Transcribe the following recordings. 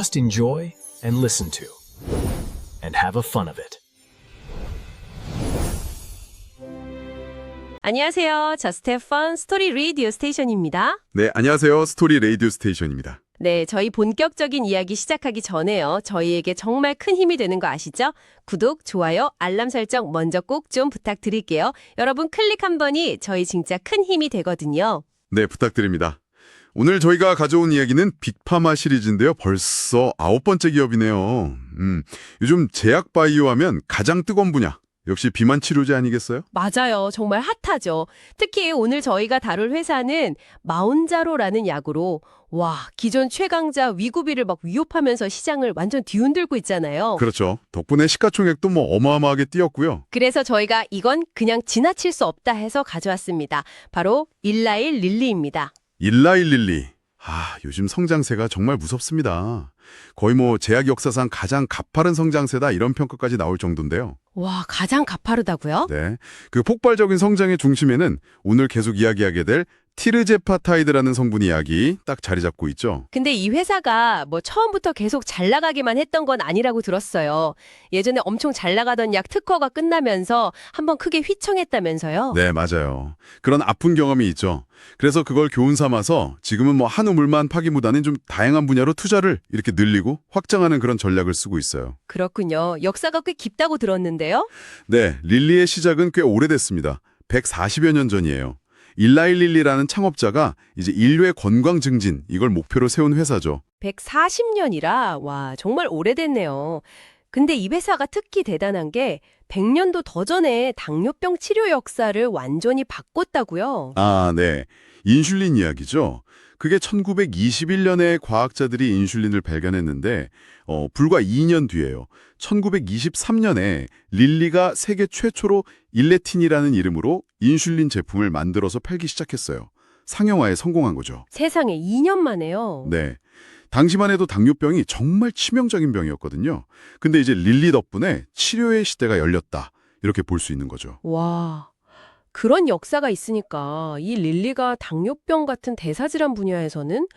Just enjoy and listen to and have a fun of it. 안녕하세요. 저스트 펀 스토리 레이디오 스테이션입니다. 네, 안녕하세요. 스토리 레이디오 스테이션입니다. 네, 저희 본격적인 이야기 시작하기 전에요. 저희에게 정말 큰 힘이 되는 거 아시죠? 구독, 좋아요, 알람 설정 먼저 꼭 좀 부탁드릴게요. 여러분 클릭 한 번이 저희 진짜 큰 힘이 되거든요. 네, 부탁드립니다. 오늘 저희가 가져온 이야기는 빅파마 시리즈인데요. 벌써 9번째 기업이네요. 요즘 제약 바이오 하면 가장 뜨거운 분야. 역시 비만 치료제 아니겠어요? 맞아요. 정말 핫하죠. 특히 오늘 저희가 다룰 회사는 마운자로라는 약으로 기존 최강자 위구비를 막 위협하면서 시장을 완전 뒤흔들고 있잖아요. 그렇죠. 덕분에 시가총액도 어마어마하게 뛰었고요. 그래서 저희가 이건 그냥 지나칠 수 없다 해서 가져왔습니다. 바로 일라일 릴리입니다. 일라일릴리. 요즘 성장세가 정말 무섭습니다. 거의 제약 역사상 가장 가파른 성장세다 이런 평가까지 나올 정도인데요. 가장 가파르다고요? 네, 그 폭발적인 성장의 중심에는 오늘 계속 이야기하게 될 티르제파타이드라는 성분 이야기 딱 자리 잡고 있죠. 근데 이 회사가 처음부터 계속 잘 나가기만 했던 건 아니라고 들었어요. 예전에 엄청 잘 나가던 약 특허가 끝나면서 한번 크게 휘청했다면서요? 네, 맞아요. 그런 아픈 경험이 있죠. 그래서 그걸 교훈 삼아서 지금은 한 우물만 파기보다는 좀 다양한 분야로 투자를 이렇게 늘리고 확장하는 그런 전략을 쓰고 있어요. 그렇군요. 역사가 꽤 깊다고 들었는데요. 네, 릴리의 시작은 꽤 오래됐습니다. 140여 년 전이에요. 일라일릴리라는 창업자가 이제 인류의 건강 증진 이걸 목표로 세운 회사죠. 140년이라 정말 오래됐네요. 근데 이 회사가 특히 대단한 게 100년도 더 전에 당뇨병 치료 역사를 완전히 바꿨다고요. 네. 인슐린 이야기죠. 그게 1921년에 과학자들이 인슐린을 발견했는데 불과 2년 뒤에요. 1923년에 릴리가 세계 최초로 일레틴이라는 이름으로 인슐린 제품을 만들어서 팔기 시작했어요. 상용화에 성공한 거죠. 세상에 2년 만에요. 네. 당시만 해도 당뇨병이 정말 치명적인 병이었거든요. 근데 이제 릴리 덕분에 치료의 시대가 열렸다. 이렇게 볼 수 있는 거죠. 그런 역사가 있으니까 이 릴리가 당뇨병 같은 대사질환 분야에서는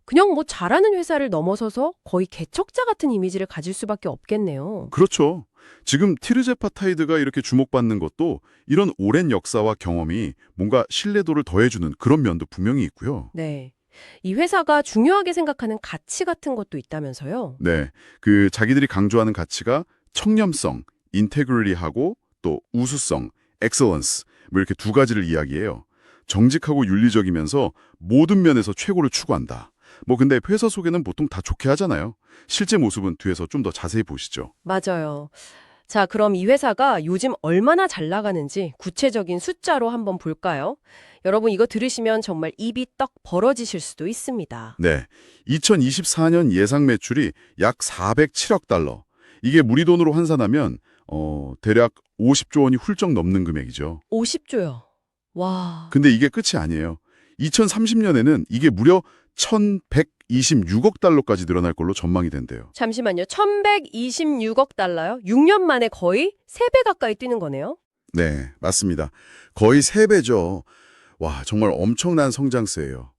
그냥 잘하는 회사를 넘어서서 거의 개척자 같은 이미지를 가질 수밖에 없겠네요. 그렇죠. 지금 티르제파타이드가 이렇게 주목받는 것도 이런 오랜 역사와 경험이 뭔가 신뢰도를 더해주는 그런 면도 분명히 있고요. 네. 이 회사가 중요하게 생각하는 가치 같은 것도 있다면서요? 네, 자기들이 강조하는 가치가 청렴성, 인테그리티하고 또 우수성, 엑셀런스 이렇게 두 가지를 이야기해요. 정직하고 윤리적이면서 모든 면에서 최고를 추구한다. 근데 회사 소개는 보통 다 좋게 하잖아요. 실제 모습은 뒤에서 좀 더 자세히 보시죠. 맞아요. 자, 그럼 이 회사가 요즘 얼마나 잘 나가는지 구체적인 숫자로 한번 볼까요? 여러분 이거 들으시면 정말 입이 떡 벌어지실 수도 있습니다. 네, 2024년 예상 매출이 약 407억 달러. 이게 우리 돈으로 환산하면 대략 50조 원이 훌쩍 넘는 금액이죠. 50조요. 근데 이게 끝이 아니에요. 2030년에는 이게 무려 1,126억 달러까지 늘어날 걸로 전망이 된대요. 잠시만요. 1126억 달러요? 6년 만에 거의 3배 가까이 뛰는 거네요? 네, 맞습니다. 거의 3배죠. 정말 엄청난 성장세예요.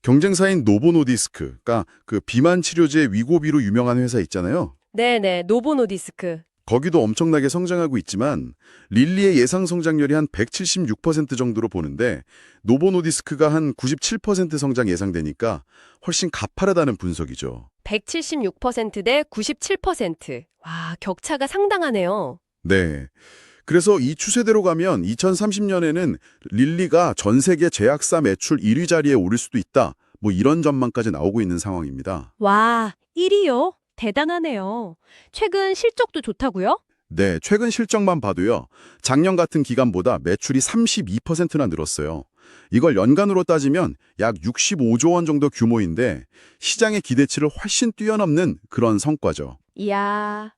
경쟁사인 노보노디스크가 그 비만 치료제 위고비로 유명한 회사 있잖아요. 네네, 노보노디스크. 거기도 엄청나게 성장하고 있지만 릴리의 예상 성장률이 한 176% 정도로 보는데 노보노디스크가 한 97% 성장 예상되니까 훨씬 가파르다는 분석이죠. 176%대 97%. 격차가 상당하네요. 네. 그래서 이 추세대로 가면 2030년에는 릴리가 전 세계 제약사 매출 1위 자리에 오를 수도 있다. 이런 전망까지 나오고 있는 상황입니다. 1위요? 대단하네요. 최근 실적도 좋다고요? 네, 최근 실적만 봐도요. 작년 같은 기간보다 매출이 32%나 늘었어요. 이걸 연간으로 따지면 약 65조 원 정도 규모인데 시장의 기대치를 훨씬 뛰어넘는 그런 성과죠. 이야,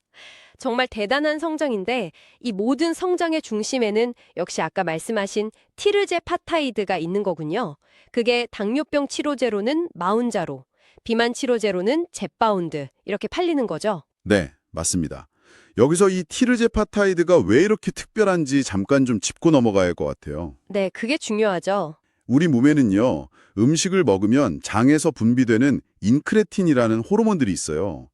정말 대단한 성장인데 이 모든 성장의 중심에는 역시 아까 말씀하신 티르제파타이드가 있는 거군요. 그게 당뇨병 치료제로는 마운자로, 비만 치료제로는 젯바운드 이렇게 팔리는 거죠? 네, 맞습니다. 여기서 이 티르제파타이드가 왜 이렇게 특별한지 잠깐 좀 짚고 넘어가야 할 것 같아요. 네, 그게 중요하죠. 우리 몸에는요, 음식을 먹으면 장에서 분비되는 인크레틴이라는 호르몬들이 있어요.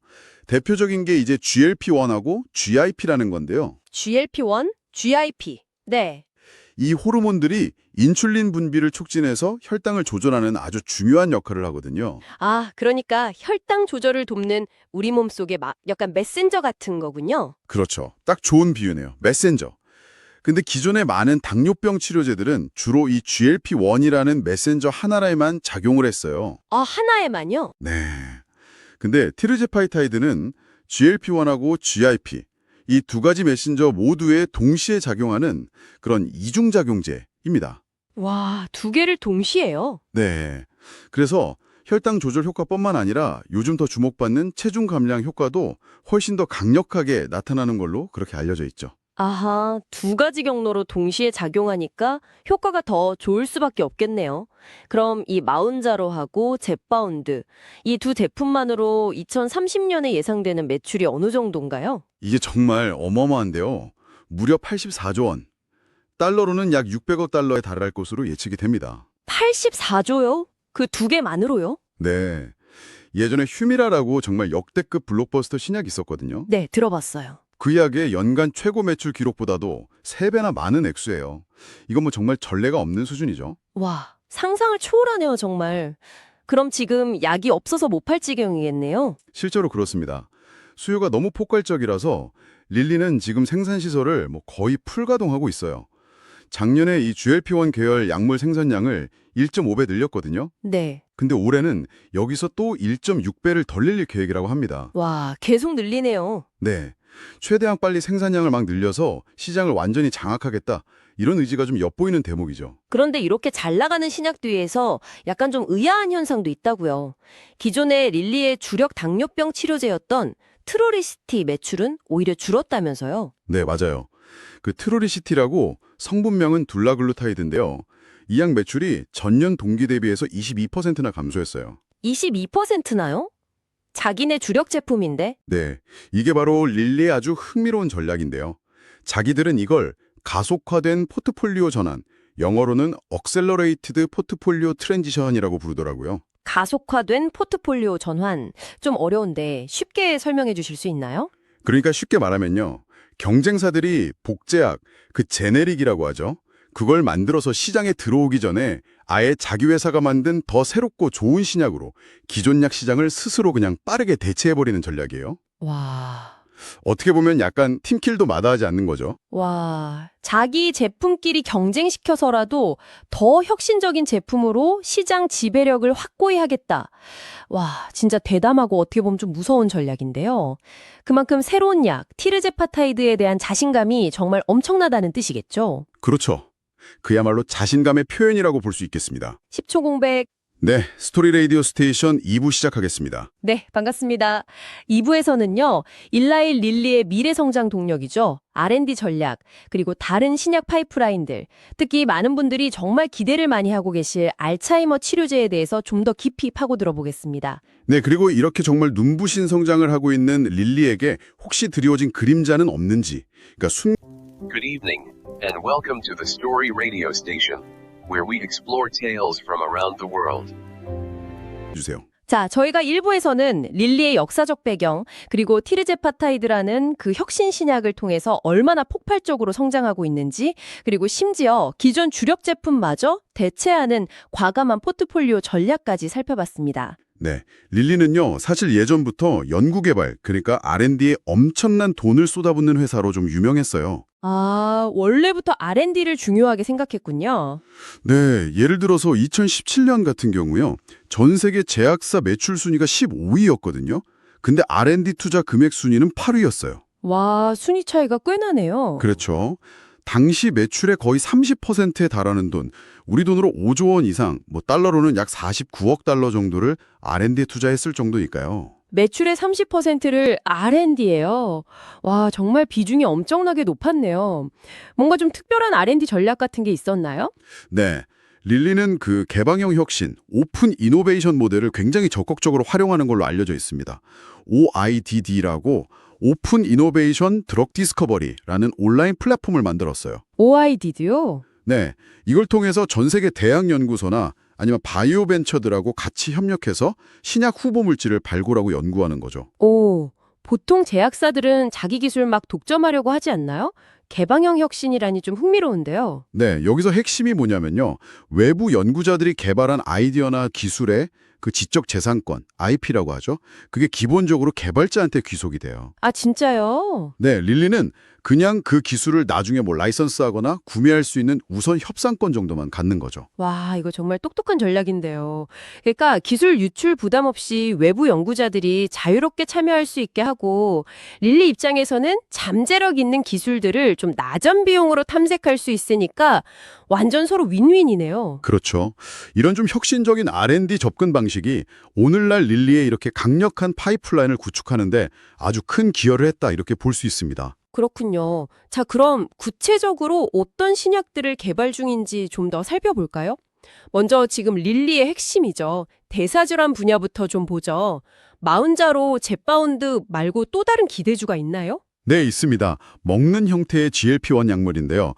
대표적인 게 이제 GLP-1하고 GIP라는 건데요. GLP-1, GIP. 네. 이 호르몬들이 인슐린 분비를 촉진해서 혈당을 조절하는 아주 중요한 역할을 하거든요. 아, 그러니까 혈당 조절을 돕는 우리 몸속의 약간 메신저 같은 거군요. 그렇죠. 딱 좋은 비유네요. 메신저. 근데 기존의 많은 당뇨병 치료제들은 주로 이 GLP-1이라는 메신저 하나에만 작용을 했어요. 아, 하나에만요? 네. 근데 티르제파이타이드는 GLP-1하고 GIP, 이 두 가지 메신저 모두에 동시에 작용하는 그런 이중작용제입니다. 와, 두 개를 동시에요? 네. 그래서 혈당 조절 효과뿐만 아니라 요즘 더 주목받는 체중 감량 효과도 훨씬 더 강력하게 나타나는 걸로 그렇게 알려져 있죠. 아하, 두 가지 경로로 동시에 작용하니까 효과가 더 좋을 수밖에 없겠네요. 그럼 이 마운자로하고 젯바운드, 이 두 제품만으로 2030년에 예상되는 매출이 어느 정도인가요? 이게 정말 어마어마한데요. 무려 84조 원. 달러로는 약 600억 달러에 달할 것으로 예측이 됩니다. 84조요? 그 두 개만으로요? 네. 예전에 휴미라라고 정말 역대급 블록버스터 신약이 있었거든요. 네, 들어봤어요. 그 약의 연간 최고 매출 기록보다도 3배나 많은 액수예요. 이건 뭐 정말 전례가 없는 수준이죠. 와, 상상을 초월하네요, 정말. 그럼 지금 약이 없어서 못 팔 지경이겠네요? 실제로 그렇습니다. 수요가 너무 폭발적이라서 릴리는 지금 생산시설을 거의 풀가동하고 있어요. 작년에 이 GLP-1 계열 약물 생산량을 1.5배 늘렸거든요. 네. 근데 올해는 여기서 또 1.6배를 더 늘릴 계획이라고 합니다. 와, 계속 늘리네요. 네. 최대한 빨리 생산량을 막 늘려서 시장을 완전히 장악하겠다. 이런 의지가 좀 엿보이는 대목이죠. 그런데 이렇게 잘 나가는 신약 뒤에서 약간 좀 의아한 현상도 있다고요. 기존의 릴리의 주력 당뇨병 치료제였던 트로리시티 매출은 오히려 줄었다면서요. 네, 맞아요. 그 트로리시티라고 성분명은 둘라글루타이드인데요. 이 약 매출이 전년 동기 대비해서 22%나 감소했어요. 22%나요? 자기네 주력 제품인데? 네, 이게 바로 릴리의 아주 흥미로운 전략인데요. 자기들은 이걸 가속화된 포트폴리오 전환, 영어로는 Accelerated Portfolio Transition이라고 부르더라고요. 가속화된 포트폴리오 전환. 좀 어려운데 쉽게 설명해 주실 수 있나요? 그러니까 쉽게 말하면요. 경쟁사들이 복제약, 그 제네릭이라고 하죠. 그걸 만들어서 시장에 들어오기 전에 아예 자기 회사가 만든 더 새롭고 좋은 신약으로 기존 약 시장을 스스로 그냥 빠르게 대체해버리는 전략이에요. 와, 어떻게 보면 약간 팀킬도 마다하지 않는 거죠. 와, 자기 제품끼리 경쟁시켜서라도 더 혁신적인 제품으로 시장 지배력을 확고히 하겠다. 와, 진짜 대담하고 어떻게 보면 좀 무서운 전략인데요. 그만큼 새로운 약, 티르제파타이드에 대한 자신감이 정말 엄청나다는 뜻이겠죠. 그렇죠. 그야말로 자신감의 표현이라고 볼 수 있겠습니다. 10초 공백. 네, 스토리 라디오 스테이션 2부 시작하겠습니다. 네, 반갑습니다. 2부에서는요, 일라일 릴리의 미래 성장 동력이죠. R&D 전략, 그리고 다른 신약 파이프라인들, 특히 많은 분들이 정말 기대를 많이 하고 계실 알츠하이머 치료제에 대해서 좀 더 깊이 파고들어 보겠습니다. 네, 그리고 이렇게 정말 눈부신 성장을 하고 있는 릴리에게 혹시 드리워진 그림자는 없는지, 그러니까 Good evening, and welcome to the Story Radio Station, where we explore tales from around the world. 주세요. 자, 저희가 1부에서는 릴리의 역사적 배경, 그리고 티르제파타이드라는 그 혁신 신약을 통해서 얼마나 폭발적으로 성장하고 있는지, 그리고 심지어 기존 주력 제품마저 대체하는 과감한 포트폴리오 전략까지 살펴봤습니다. 네, 릴리는요, 사실 예전부터 연구개발, 그러니까 R&D에 엄청난 돈을 쏟아붓는 회사로 좀 유명했어요. 아, 원래부터 R&D를 중요하게 생각했군요. 네, 예를 들어서 2017년 같은 경우요, 전 세계 제약사 매출 순위가 15위였거든요. 근데 R&D 투자 금액 순위는 8위였어요. 와, 순위 차이가 꽤 나네요. 그렇죠. 당시 매출의 거의 30%에 달하는 돈, 우리 돈으로 5조 원 이상, 달러로는 약 49억 달러 정도를 R&D에 투자했을 정도니까요. 매출의 30%를 R&D예요. 와, 정말 비중이 엄청나게 높았네요. 뭔가 좀 특별한 R&D 전략 같은 게 있었나요? 네, 릴리는 그 개방형 혁신, 오픈 이노베이션 모델을 굉장히 적극적으로 활용하는 걸로 알려져 있습니다. OIDD라고 오픈 이노베이션 드럭 디스커버리라는 온라인 플랫폼을 만들었어요. OID도요? 네, 이걸 통해서 전 세계 대학 연구소나 아니면 바이오 벤처들하고 같이 협력해서 신약 후보 물질을 발굴하고 연구하는 거죠. 오, 보통 제약사들은 자기 기술 막 독점하려고 하지 않나요? 개방형 혁신이라니 좀 흥미로운데요. 네, 여기서 핵심이 뭐냐면요. 외부 연구자들이 개발한 아이디어나 기술의 그 지적 재산권, IP라고 하죠. 그게 기본적으로 개발자한테 귀속이 돼요. 아, 진짜요? 네, 릴리는 그냥 그 기술을 나중에 뭐 라이선스하거나 구매할 수 있는 우선 협상권 정도만 갖는 거죠. 와, 이거 정말 똑똑한 전략인데요. 그러니까 기술 유출 부담 없이 외부 연구자들이 자유롭게 참여할 수 있게 하고 릴리 입장에서는 잠재력 있는 기술들을 좀 낮은 비용으로 탐색할 수 있으니까 완전 서로 윈윈이네요. 그렇죠. 이런 좀 혁신적인 R&D 접근 방식이 오늘날 릴리의 이렇게 강력한 파이프라인을 구축하는데 아주 큰 기여를 했다 이렇게 볼 수 있습니다. 그렇군요. 자, 그럼 구체적으로 어떤 신약들을 개발 중인지 좀 더 살펴볼까요? 먼저 지금 릴리의 핵심이죠. 대사질환 분야부터 좀 보죠. 마흔자로 젯바운드 말고 또 다른 기대주가 있나요? 네, 있습니다. 먹는 형태의 GLP-1 약물인데요.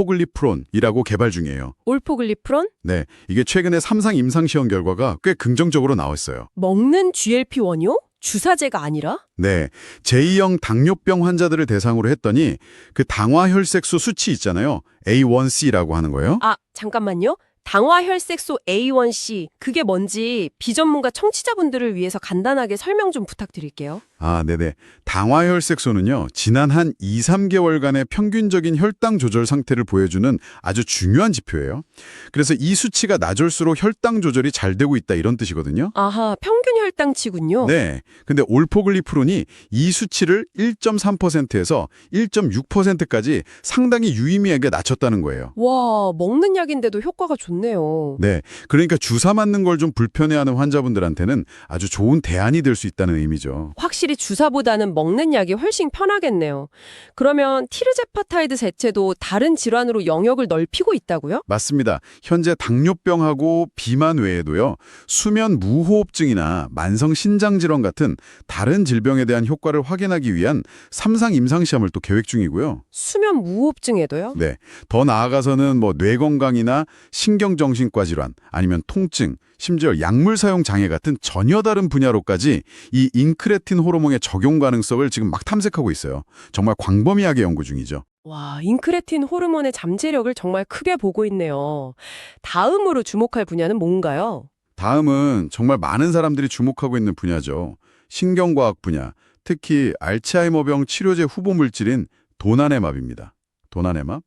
올포글리프론이라고 개발 중이에요. 올포글리프론? 네, 이게 최근에 3상 임상시험 결과가 꽤 긍정적으로 나왔어요. 먹는 GLP-1이요? 주사제가 아니라? 네, 제2형 당뇨병 환자들을 대상으로 했더니 그 당화혈색소 수치 있잖아요. A1C라고 하는 거예요. 아, 잠깐만요. 당화혈색소 A1C, 그게 뭔지 비전문가 청취자분들을 위해서 간단하게 설명 좀 부탁드릴게요. 아, 네네. 당화혈색소는요, 지난 한 2, 3개월간의 평균적인 혈당 조절 상태를 보여주는 아주 중요한 지표예요. 그래서 이 수치가 낮을수록 혈당 조절이 잘 되고 있다 이런 뜻이거든요. 아하, 평균 혈당치군요. 네. 근데 올포글리프론이 이 수치를 1.3%에서 1.6%까지 상당히 유의미하게 낮췄다는 거예요. 와, 먹는 약인데도 효과가 좋네요. 네. 그러니까 주사 맞는 걸 좀 불편해하는 환자분들한테는 아주 좋은 대안이 될 수 있다는 의미죠. 확실히 주사보다는 먹는 약이 훨씬 편하겠네요. 그러면 티르제파타이드 제체도 다른 질환으로 영역을 넓히고 있다고요? 맞습니다. 현재 당뇨병하고 비만 외에도요. 수면 무호흡증이나 만성 신장질환 같은 다른 질병에 대한 효과를 확인하기 위한 3상 임상시험을 또 계획 중이고요. 수면 무호흡증에도요? 네. 더 나아가서는 뭐 뇌건강이나 신경정신과 질환, 아니면 통증, 심지어 약물 사용 장애 같은 전혀 다른 분야로까지 이 인크레틴 호르몬의 적용 가능성을 지금 막 탐색하고 있어요. 정말 광범위하게 연구 중이죠. 와, 인크레틴 호르몬의 잠재력을 정말 크게 보고 있네요. 다음으로 주목할 분야는 뭔가요? 다음은 정말 많은 사람들이 주목하고 있는 분야죠. 신경과학 분야, 특히 알츠하이머병 치료제 후보 물질인 도나네맙입니다. 도나네맙?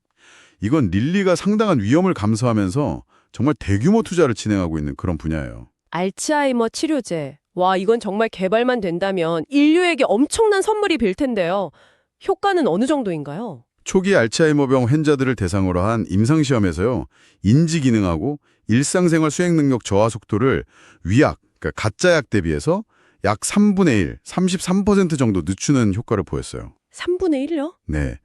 이건 릴리가 상당한 위험을 감수하면서 정말 대규모 투자를 진행하고 있는 그런 분야예요. 알츠하이머 치료제. 와, 이건 정말 개발만 된다면 인류에게 엄청난 선물이 빌 텐데요. 효과는 어느 정도인가요? 초기 알츠하이머병 환자들을 대상으로 한 임상시험에서요. 인지 기능하고 일상생활 수행 능력 저하 속도를 위약, 그러니까 가짜약 대비해서 약 3분의 1, 33% 정도 늦추는 효과를 보였어요. 3분의 1요? 네.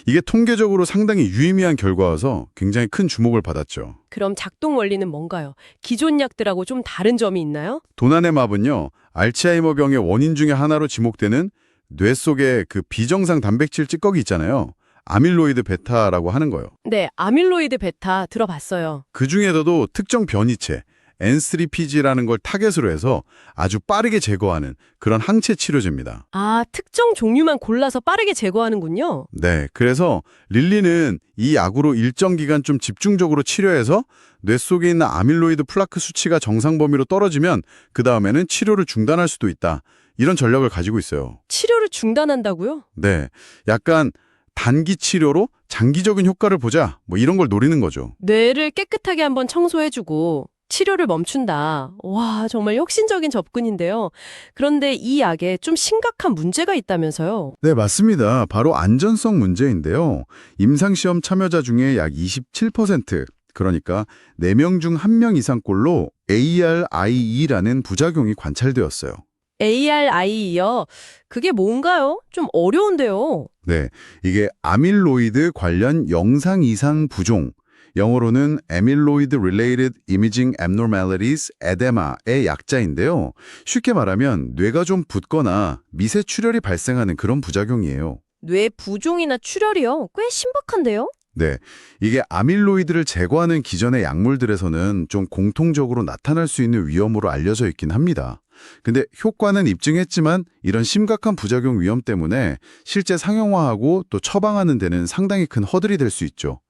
이게 통계적으로 상당히 유의미한 결과여서 굉장히 큰 주목을 받았죠. 그럼 작동 원리는 뭔가요? 기존 약들하고 좀 다른 점이 있나요? 도나네맙은요. 알츠하이머병의 원인 중에 하나로 지목되는 뇌 속에 그 비정상 단백질 찌꺼기 있잖아요. 아밀로이드 베타라고 하는 거예요. 네, 아밀로이드 베타 들어봤어요. 그중에서도 특정 변이체, N3PG라는 걸 타겟으로 해서 아주 빠르게 제거하는 그런 항체 치료제입니다. 아, 특정 종류만 골라서 빠르게 제거하는군요. 네, 그래서 릴리는 이 약으로 일정 기간 좀 집중적으로 치료해서 뇌 속에 있는 아밀로이드 플라크 수치가 정상 범위로 떨어지면 그 다음에는 치료를 중단할 수도 있다. 이런 전략을 가지고 있어요. 치료를 중단한다고요? 네, 약간 단기 치료로 장기적인 효과를 보자. 뭐 이런 걸 노리는 거죠. 뇌를 깨끗하게 한번 청소해주고 치료를 멈춘다. 와, 정말 혁신적인 접근인데요. 그런데 이 약에 좀 심각한 문제가 있다면서요? 네, 맞습니다. 바로 안전성 문제인데요. 임상시험 참여자 중에 약 27%, 그러니까 4명 중 1명 이상꼴로 ARIE라는 부작용이 관찰되었어요. ARI요? 그게 뭔가요? 좀 어려운데요. 네, 이게 아밀로이드 관련 영상 이상 부종, 영어로는 Amyloid Related Imaging Abnormalities, 에데마의 약자인데요. 쉽게 말하면 뇌가 좀 붓거나 미세 출혈이 발생하는 그런 부작용이에요. 뇌 부종이나 출혈이요? 꽤 신박한데요? 네, 이게 아밀로이드를 제거하는 기존의 약물들에서는 좀 공통적으로 나타날 수 있는 위험으로 알려져 있긴 합니다. 근데 효과는 입증했지만 이런 심각한 부작용 위험 때문에 실제 상용화하고 또 처방하는 데는 상당히 큰 허들이 될 수 있죠.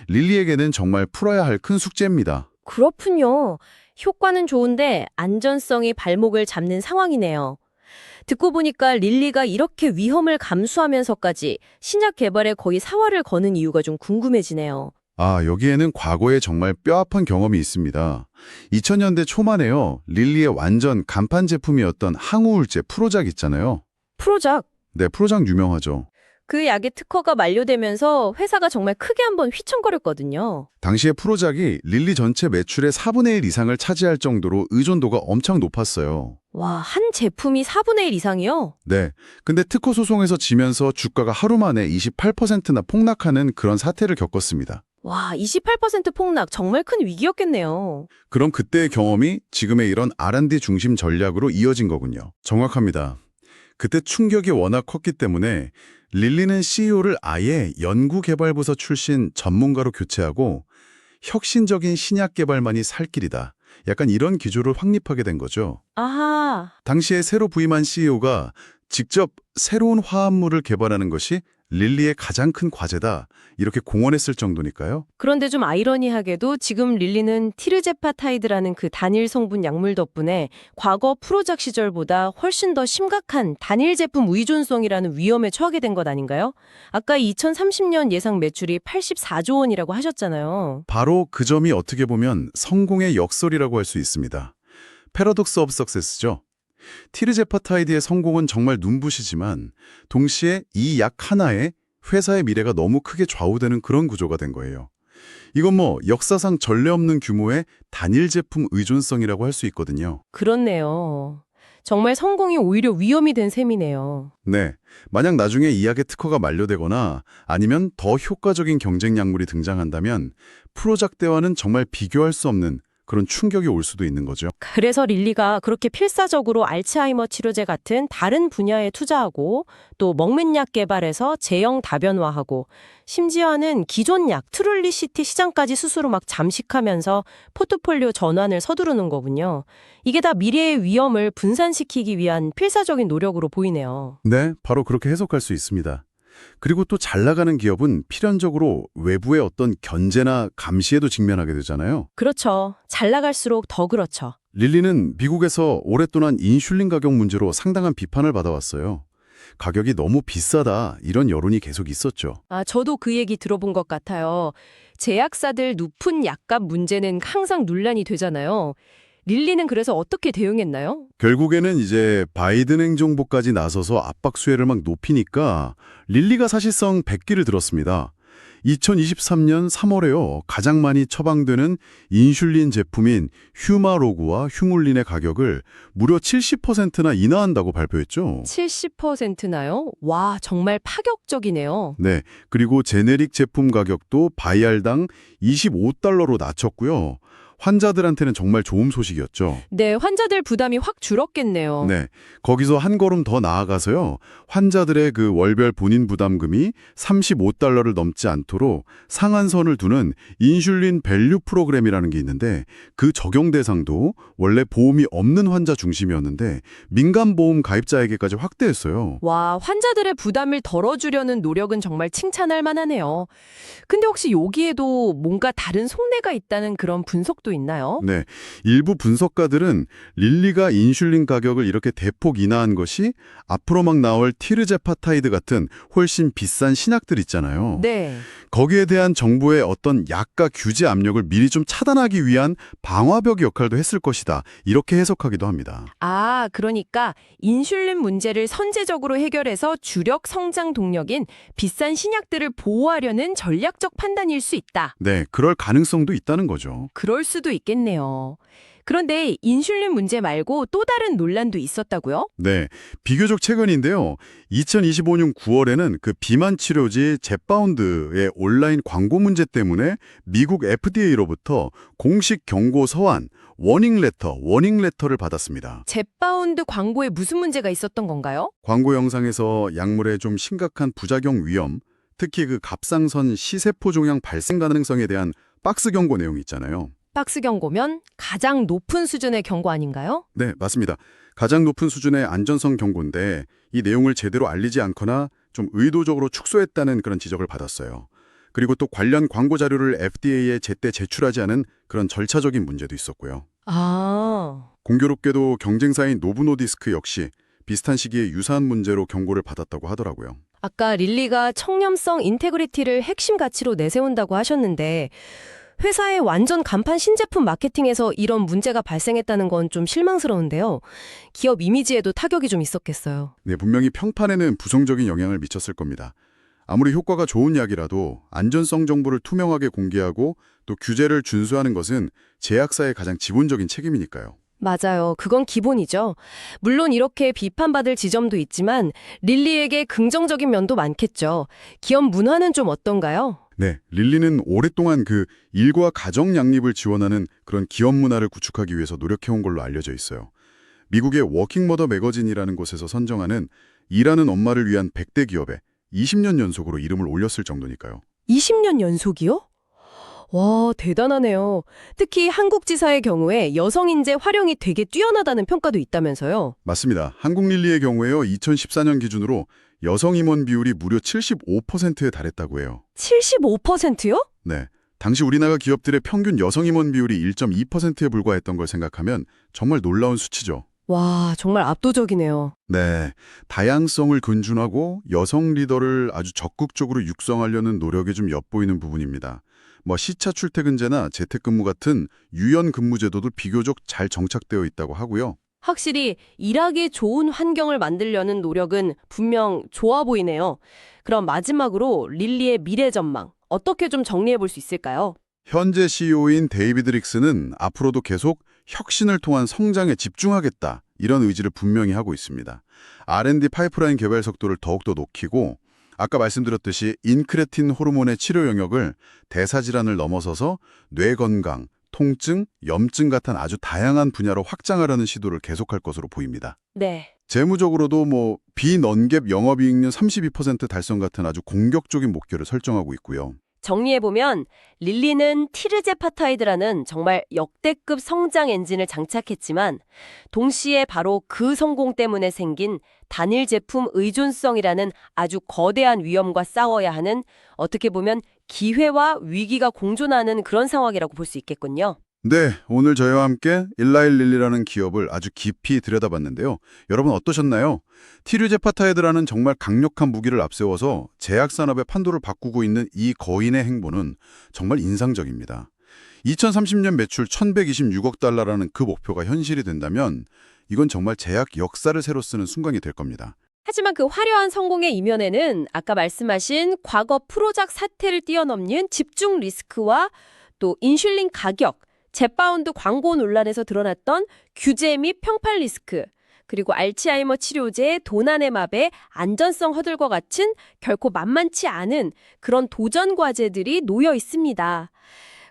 릴리에게는 정말 풀어야 할 큰 숙제입니다. 그렇군요. 효과는 좋은데 안전성이 발목을 잡는 상황이네요. 듣고 보니까 릴리가 이렇게 위험을 감수하면서까지 신약 개발에 거의 사활을 거는 이유가 좀 궁금해지네요. 아, 여기에는 과거에 정말 뼈아픈 경험이 있습니다. 2000년대 초반에요. 릴리의 완전 간판 제품이었던 항우울제 프로작 있잖아요. 프로작. 네, 프로작 유명하죠. 그 약의 특허가 만료되면서 회사가 정말 크게 한번 휘청거렸거든요. 당시에 프로작이 릴리 전체 매출의 4분의 1 이상을 차지할 정도로 의존도가 엄청 높았어요. 와, 한 제품이 4분의 1 이상이요? 네. 근데 특허 소송에서 지면서 주가가 하루 만에 28%나 폭락하는 그런 사태를 겪었습니다. 와, 28% 폭락 정말 큰 위기였겠네요. 그럼 그때의 경험이 지금의 이런 R&D 중심 전략으로 이어진 거군요. 정확합니다. 그때 충격이 워낙 컸기 때문에 릴리는 CEO를 아예 연구개발부서 출신 전문가로 교체하고 혁신적인 신약 개발만이 살 길이다. 약간 이런 기조를 확립하게 된 거죠. 아하, 당시에 새로 부임한 CEO가 직접 새로운 화합물을 개발하는 것이 릴리의 가장 큰 과제다. 이렇게 공언했을 정도니까요. 그런데 좀 아이러니하게도 지금 릴리는 티르제파타이드라는 그 단일 성분 약물 덕분에 과거 프로작 시절보다 훨씬 더 심각한 단일 제품 의존성이라는 위험에 처하게 된 것 아닌가요? 아까 2030년 예상 매출이 84조 원이라고 하셨잖아요. 바로 그 점이 어떻게 보면 성공의 역설이라고 할 수 있습니다. 패러독스 오브 석세스죠. 티르제파타이드의 성공은 정말 눈부시지만 동시에 이 약 하나에 회사의 미래가 너무 크게 좌우되는 그런 구조가 된 거예요. 이건 역사상 전례 없는 규모의 단일 제품 의존성이라고 할 수 있거든요. 그렇네요. 정말 성공이 오히려 위험이 된 셈이네요. 네, 만약 나중에 이 약의 특허가 만료되거나 아니면 더 효과적인 경쟁 약물이 등장한다면 프로작 때와는 정말 비교할 수 없는 그런 충격이 올 수도 있는 거죠. 그래서 릴리가 그렇게 필사적으로 알츠하이머 치료제 같은 다른 분야에 투자하고 또 먹는 약 개발에서 제형 다변화하고 심지어는 기존 약 트룰리시티 시장까지 스스로 막 잠식하면서 포트폴리오 전환을 서두르는 거군요. 이게 다 미래의 위험을 분산시키기 위한 필사적인 노력으로 보이네요. 네, 바로 그렇게 해석할 수 있습니다. 그리고 또 잘 나가는 기업은 필연적으로 외부의 어떤 견제나 감시에도 직면하게 되잖아요. 그렇죠. 잘 나갈수록 더 그렇죠. 릴리는 미국에서 오랫동안 인슐린 가격 문제로 상당한 비판을 받아왔어요. 가격이 너무 비싸다 이런 여론이 계속 있었죠. 아, 저도 그 얘기 들어본 것 같아요. 제약사들 높은 약값 문제는 항상 논란이 되잖아요. 릴리는 그래서 어떻게 대응했나요? 결국에는 이제 바이든 행정부까지 나서서 압박 수혜를 막 높이니까 릴리가 사실상 백기를 들었습니다. 2023년 3월에요. 가장 많이 처방되는 인슐린 제품인 휴마로그와 휴물린의 가격을 무려 70%나 인하한다고 발표했죠. 70%나요? 와, 정말 파격적이네요. 네, 그리고 제네릭 제품 가격도 바이알당 25달러로 낮췄고요. 환자들한테는 정말 좋은 소식이었죠. 네, 환자들 부담이 확 줄었겠네요. 네, 거기서 한 걸음 더 나아가서요. 환자들의 그 월별 본인 부담금이 35달러를 넘지 않도록 상한선을 두는 인슐린 밸류 프로그램이라는 게 있는데 그 적용 대상도 원래 보험이 없는 환자 중심이었는데 민간 보험 가입자에게까지 확대했어요. 와, 환자들의 부담을 덜어주려는 노력은 정말 칭찬할 만하네요. 근데 혹시 여기에도 뭔가 다른 속내가 있다는 그런 분석도 있나요? 네, 일부 분석가들은 릴리가 인슐린 가격을 이렇게 대폭 인하한 것이 앞으로 막 나올 티르제파타이드 같은 훨씬 비싼 신약들 있잖아요. 네. 거기에 대한 정부의 어떤 약가 규제 압력을 미리 좀 차단하기 위한 방화벽 역할도 했을 것이다. 이렇게 해석하기도 합니다. 아, 그러니까 인슐린 문제를 선제적으로 해결해서 주력 성장 동력인 비싼 신약들을 보호하려는 전략적 판단일 수 있다. 네, 그럴 가능성도 있다는 거죠. 그럴 수도 있겠네요. 그런데 인슐린 문제 말고 또 다른 논란도 있었다고요? 네, 비교적 최근인데요. 2025년 9월에는 그 비만 치료제 젯바운드의 온라인 광고 문제 때문에 미국 FDA로부터 공식 경고 서한, 워닝 레터를 받았습니다. 젯바운드 광고에 무슨 문제가 있었던 건가요? 광고 영상에서 약물의 좀 심각한 부작용 위험, 특히 그 갑상선 시세포 종양 발생 가능성에 대한 박스 경고 내용이 있잖아요. 박스 경고면 가장 높은 수준의 경고 아닌가요? 네, 맞습니다. 가장 높은 수준의 안전성 경고인데 이 내용을 제대로 알리지 않거나 좀 의도적으로 축소했다는 그런 지적을 받았어요. 그리고 또 관련 광고 자료를 FDA에 제때 제출하지 않은 그런 절차적인 문제도 있었고요. 아, 공교롭게도 경쟁사인 노브노디스크 역시 비슷한 시기에 유사한 문제로 경고를 받았다고 하더라고요. 아까 릴리가 청렴성 인테그리티를 핵심 가치로 내세운다고 하셨는데 회사의 완전 간판 신제품 마케팅에서 이런 문제가 발생했다는 건 좀 실망스러운데요. 기업 이미지에도 타격이 좀 있었겠어요. 네, 분명히 평판에는 부정적인 영향을 미쳤을 겁니다. 아무리 효과가 좋은 약이라도 안전성 정보를 투명하게 공개하고 또 규제를 준수하는 것은 제약사의 가장 기본적인 책임이니까요. 맞아요. 그건 기본이죠. 물론 이렇게 비판받을 지점도 있지만 릴리에게 긍정적인 면도 많겠죠. 기업 문화는 좀 어떤가요? 네, 릴리는 오랫동안 그 일과 가정 양립을 지원하는 그런 기업 문화를 구축하기 위해서 노력해온 걸로 알려져 있어요. 미국의 워킹머더 매거진이라는 곳에서 선정하는 일하는 엄마를 위한 100대 기업에 20년 연속으로 이름을 올렸을 정도니까요. 20년 연속이요? 와, 대단하네요. 특히 한국 지사의 경우에 여성 인재 활용이 되게 뛰어나다는 평가도 있다면서요. 맞습니다. 한국릴리의 경우에요. 2014년 기준으로 여성 임원 비율이 무려 75%에 달했다고 해요. 75%요? 네. 당시 우리나라 기업들의 평균 여성 임원 비율이 1.2%에 불과했던 걸 생각하면 정말 놀라운 수치죠. 와, 정말 압도적이네요. 네. 다양성을 근준하고 여성 리더를 아주 적극적으로 육성하려는 노력이 좀 엿보이는 부분입니다. 시차 출퇴근제나 재택근무 같은 유연 근무 제도도 비교적 잘 정착되어 있다고 하고요. 확실히 일하기 좋은 환경을 만들려는 노력은 분명 좋아 보이네요. 그럼 마지막으로 릴리의 미래 전망, 어떻게 좀 정리해 볼 수 있을까요? 현재 CEO인 데이비드 릭스는 앞으로도 계속 혁신을 통한 성장에 집중하겠다, 이런 의지를 분명히 하고 있습니다. R&D 파이프라인 개발 속도를 더욱더 높이고 아까 말씀드렸듯이 인크레틴 호르몬의 치료 영역을 대사질환을 넘어서서 뇌 건강, 통증, 염증 같은 아주 다양한 분야로 확장하려는 시도를 계속할 것으로 보입니다. 네. 재무적으로도 비넌갭 영업이익률 32% 달성 같은 아주 공격적인 목표를 설정하고 있고요. 정리해보면 릴리는 티르제파타이드라는 정말 역대급 성장 엔진을 장착했지만 동시에 바로 그 성공 때문에 생긴 단일 제품 의존성이라는 아주 거대한 위험과 싸워야 하는, 어떻게 보면 기회와 위기가 공존하는 그런 상황이라고 볼 수 있겠군요. 네, 오늘 저희와 함께 일라일릴리라는 기업을 아주 깊이 들여다봤는데요. 여러분 어떠셨나요? 티르제파타이드라는 정말 강력한 무기를 앞세워서 제약산업의 판도를 바꾸고 있는 이 거인의 행보는 정말 인상적입니다. 2030년 매출 1,126억 달러라는 그 목표가 현실이 된다면 이건 정말 제약 역사를 새로 쓰는 순간이 될 겁니다. 하지만 그 화려한 성공의 이면에는 아까 말씀하신 과거 프로작 사태를 뛰어넘는 집중 리스크와 또 인슐린 가격, 젯바운드 광고 논란에서 드러났던 규제 및 평판 리스크, 그리고 알츠하이머 치료제의 도난의 안전성 허들과 같은 결코 만만치 않은 그런 도전 과제들이 놓여 있습니다.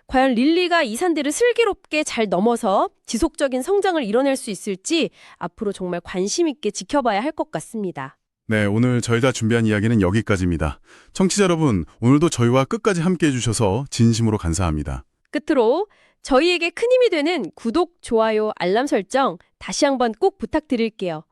과연 릴리가 이 산들을 슬기롭게 잘 넘어서 지속적인 성장을 이뤄낼 수 있을지 앞으로 정말 관심 있게 지켜봐야 할 것 같습니다. 네, 오늘 저희가 준비한 이야기는 여기까지입니다. 청취자 여러분, 오늘도 저희와 끝까지 함께해 주셔서 진심으로 감사합니다. 끝으로 저희에게 큰 힘이 되는 구독, 좋아요, 알람 설정 다시 한번 꼭 부탁드릴게요.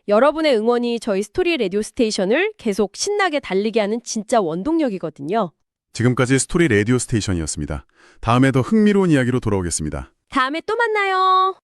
여러분의 응원이 저희 스토리 라디오 스테이션을 계속 신나게 달리게 하는 진짜 원동력이거든요. 지금까지 스토리 라디오 스테이션이었습니다. 다음에 더 흥미로운 이야기로 돌아오겠습니다. 다음에 또 만나요.